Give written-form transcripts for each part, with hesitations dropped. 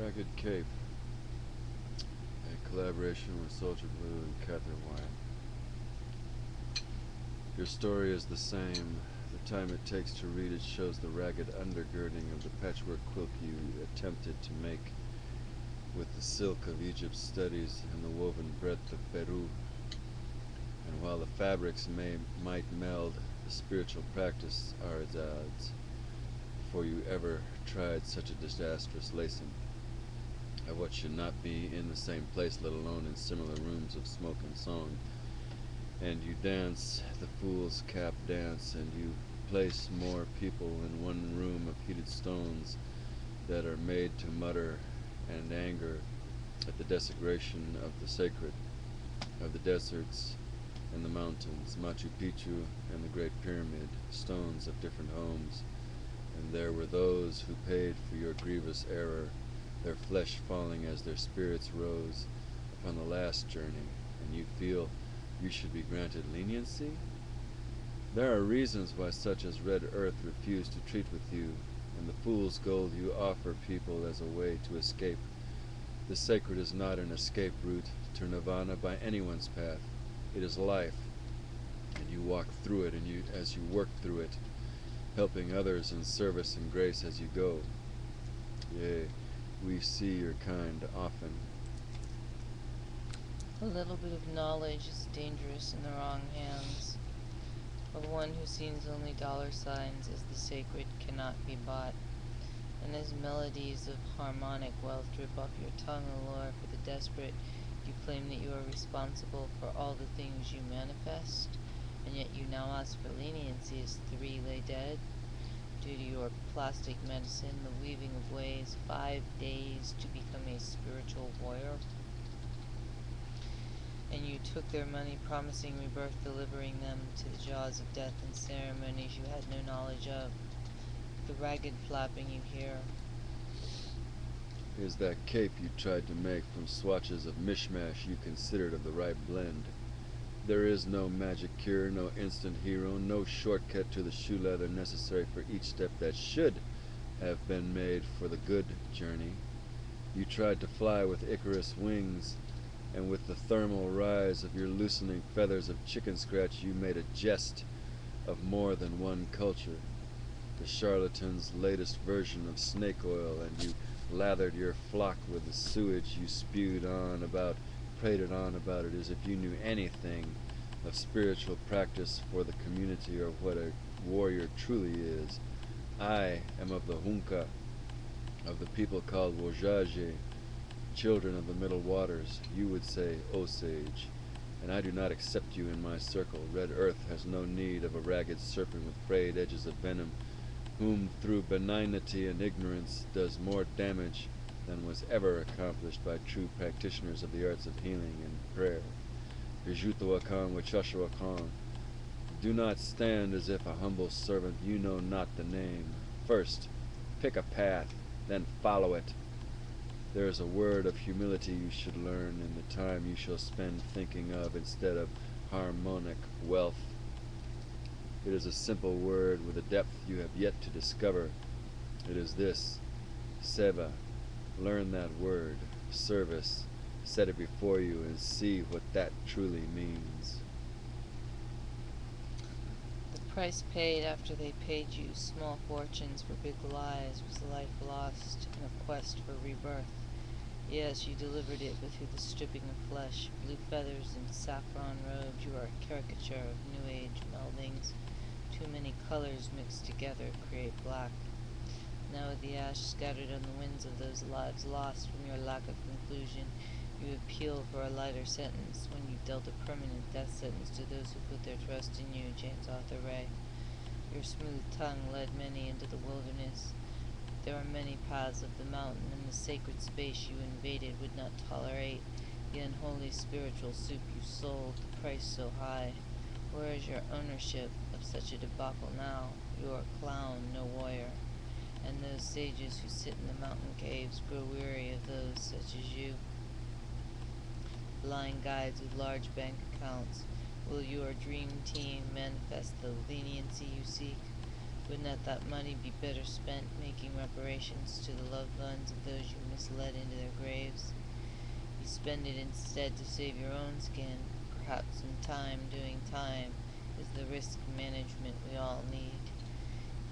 Ragged Cape, a collaboration with Soldier Blue and Catherine Wyatt. Your story is the same. The time it takes to read it shows the ragged undergirding of the patchwork quilt you attempted to make with the silk of Egypt's studies and the woven breadth of Peru. And while the fabrics might meld, the spiritual practice are its odds, before you ever tried such a disastrous lacing of what should not be in the same place, let alone in similar rooms of smoke and song. And you dance the fool's cap dance, and you place more people in one room of heated stones that are made to mutter and anger at the desecration of the sacred, of the deserts and the mountains, Machu Picchu and the Great Pyramid, stones of different homes. And there were those who paid for your grievous error, their flesh falling as their spirits rose upon the last journey, and you feel you should be granted leniency? There are reasons why such as Red Earth refuse to treat with you, and the fool's gold you offer people as a way to escape. The sacred is not an escape route to nirvana by anyone's path. It is life, and you walk through it, and as you work through it, helping others in service and grace as you go. Yea, we see your kind often. A little bit of knowledge is dangerous in the wrong hands. Of one who sees only dollar signs as the sacred cannot be bought. And as melodies of harmonic wealth drip off your tongue, O Lord, for the desperate, you claim that you are responsible for all the things you manifest, and yet you now ask for leniency as 3 lay dead. Due to your plastic medicine, the weaving of ways, 5 days to become a spiritual warrior. And you took their money, promising rebirth, delivering them to the jaws of death in ceremonies you had no knowledge of. The ragged flapping you hear Is that cape you tried to make from swatches of mishmash you considered of the right blend. There is no magic cure, no instant hero, no shortcut to the shoe leather necessary for each step that should have been made for the good journey. You tried to fly with Icarus wings, and with the thermal rise of your loosening feathers of chicken scratch you made a jest of more than one culture, the charlatan's latest version of snake oil, and you lathered your flock with the sewage you spewed on about, prated on about it as if you knew anything of spiritual practice for the community or what a warrior truly is. I am of the Hunka, of the people called Wojaje, children of the middle waters, you would say, Osage, and I do not accept you in my circle. Red Earth has no need of a ragged serpent with frayed edges of venom, whom through benignity and ignorance does more damage than was ever accomplished by true practitioners of the arts of healing and prayer. Vijutuakan Wachashuakan, do not stand as if a humble servant, you know not the name. First, pick a path, then follow it. There is a word of humility you should learn in the time you shall spend thinking of instead of harmonic wealth. It is a simple word with a depth you have yet to discover. It is this: Seva. Learn that word. Service. Set it before you and see what that truly means. the price paid after they paid you small fortunes for big lies was life lost in a quest for rebirth. Yes, you delivered it, but through the stripping of flesh, blue feathers and saffron robes, you are a caricature of New Age meldings. Too many colors mixed together create black. Now with the ash scattered on the winds of those lives lost from your lack of conclusion, you appeal for a lighter sentence when you dealt a permanent death sentence to those who put their trust in you, James Arthur Ray. Your smooth tongue led many into the wilderness. There are many paths of the mountain, and the sacred space you invaded would not tolerate the unholy spiritual soup you sold, the price so high. Where is your ownership of such a debacle now? You are a clown, no warrior. And those sages who sit in the mountain caves grow weary of those such as you. Blind guides with large bank accounts, will your dream team manifest the leniency you seek? Wouldn't that money be better spent making reparations to the loved ones of those you misled into their graves? You spend it instead to save your own skin. Perhaps in time doing time is the risk management we all need.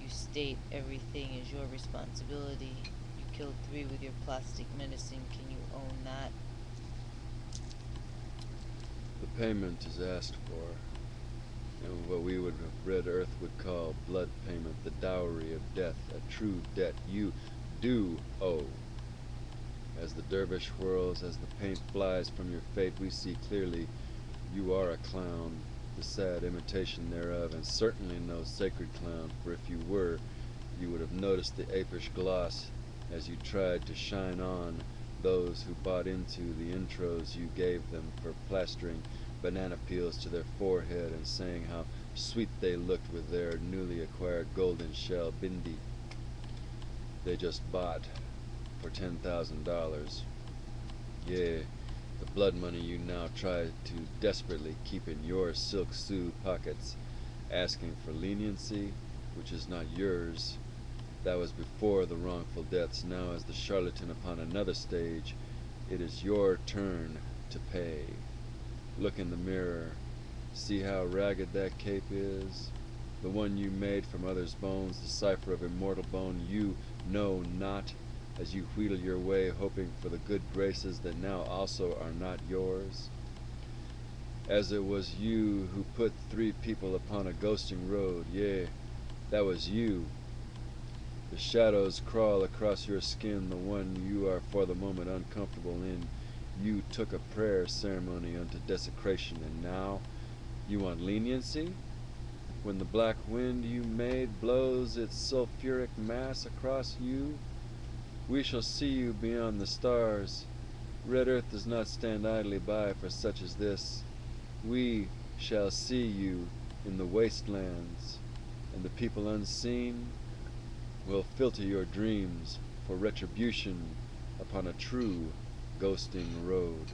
You state everything is your responsibility. You killed 3 with your plastic medicine. Can you own that? The payment is asked for, and what we would have Red Earth would call blood payment, the dowry of death, a true debt you do owe. As the dervish whirls, as the paint flies from your fate, we see clearly you are a clown, the sad imitation thereof, and certainly no sacred clown, for if you were, you would have noticed the apish gloss as you tried to shine on those who bought into the intros you gave them for plastering banana peels to their forehead and saying how sweet they looked with their newly acquired golden shell bindi they just bought for $10,000. Yeah, the blood money you now try to desperately keep in your silk sue pockets, asking for leniency, which is not yours. That was before the wrongful deaths. Now, as the charlatan upon another stage, it is your turn to pay. Look in the mirror. See how ragged that cape is? The one you made from others' bones, the cipher of immortal bone you know not, as you wheedle your way, hoping for the good graces that now also are not yours. As it was you who put 3 people upon a ghosting road, yea, that was you. The shadows crawl across your skin, the one you are for the moment uncomfortable in. You took a prayer ceremony unto desecration, and now you want leniency? When the black wind you made blows its sulphuric mass across you, we shall see you beyond the stars. Red Earth does not stand idly by for such as this. We shall see you in the wastelands, and the people unseen will filter your dreams for retribution upon a true ghosting road.